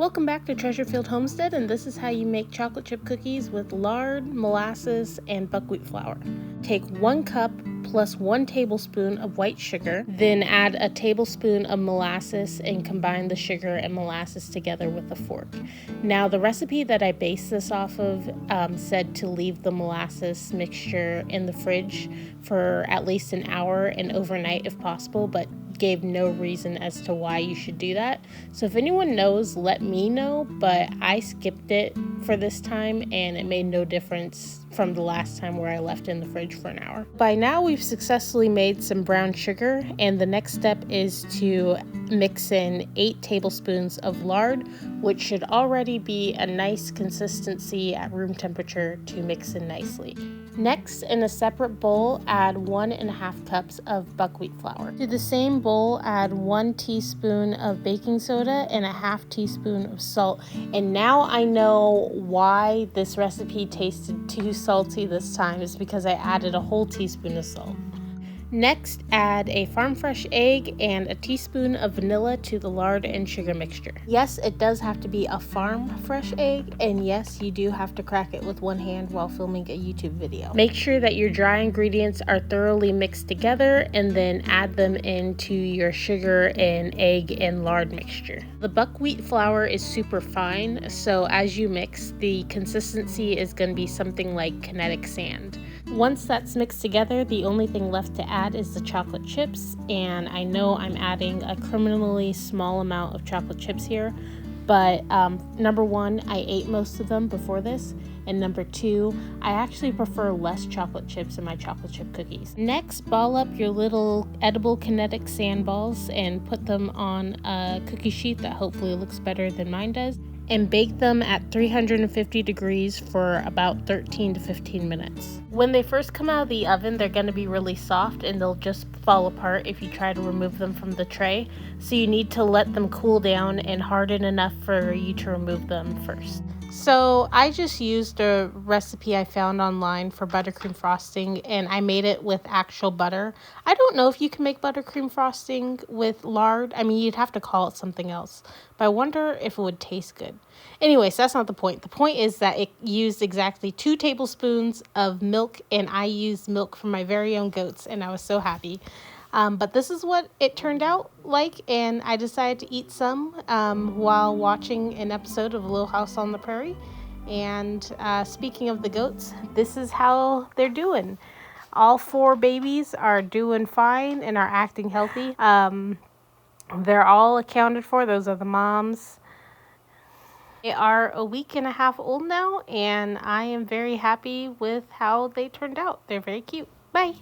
Welcome back to Treasurefield Homestead, and this is how you make chocolate chip cookies with lard, molasses, and buckwheat flour. Take 1 cup plus 1 tablespoon of white sugar, then add a tablespoon of molasses and combine the sugar and molasses together with a fork. Now, the recipe that I based this off of said to leave the molasses mixture in the fridge for at least an hour and overnight if possible, but gave no reason as to why you should do that. So if anyone knows, let me know, but I skipped it for this time and it made no difference from the last time where I left it in the fridge for an hour. By now we've successfully made some brown sugar, and the next step is to mix in 8 tablespoons of lard, which should already be a nice consistency at room temperature to mix in nicely. Next, in a separate bowl, add 1.5 cups of buckwheat flour. To the same bowl, add 1 teaspoon of baking soda and a 1/2 teaspoon of salt. And now I know why this recipe tasted too salty this time, is because I added a whole teaspoon of salt. Next, add a farm fresh egg and a teaspoon of vanilla to the lard and sugar mixture. Yes, it does have to be a farm fresh egg, and yes, you do have to crack it with one hand while filming a YouTube video. Make sure that your dry ingredients are thoroughly mixed together and then add them into your sugar and egg and lard mixture. The buckwheat flour is super fine, so as you mix, the consistency is going to be something like kinetic sand. Once that's mixed together, the only thing left to add is the chocolate chips, and I know I'm adding a criminally small amount of chocolate chips here, but number one, I ate most of them before this, and number two, I actually prefer less chocolate chips in my chocolate chip cookies. Next, ball up your little edible kinetic sand balls and put them on a cookie sheet that hopefully looks better than mine does, and bake them at 350 degrees for about 13 to 15 minutes. When they first come out of the oven, they're going to be really soft and they'll just fall apart if you try to remove them from the tray. So you need to let them cool down and harden enough for you to remove them first. So I just used a recipe I found online for buttercream frosting, and I made it with actual butter. I don't know if you can make buttercream frosting with lard. I mean, you'd have to call it something else, but I wonder if it would taste good. Anyways, that's not the point. The point is that it used exactly 2 tablespoons of milk, and I used milk from my very own goats, and I was so happy. But this is what it turned out like, and I decided to eat some while watching an episode of Little House on the Prairie. And speaking of the goats, this is how they're doing. All 4 babies are doing fine and are acting healthy. They're all accounted for. Those are the moms. They are a week and a half old now, and I am very happy with how they turned out. They're very cute. Bye.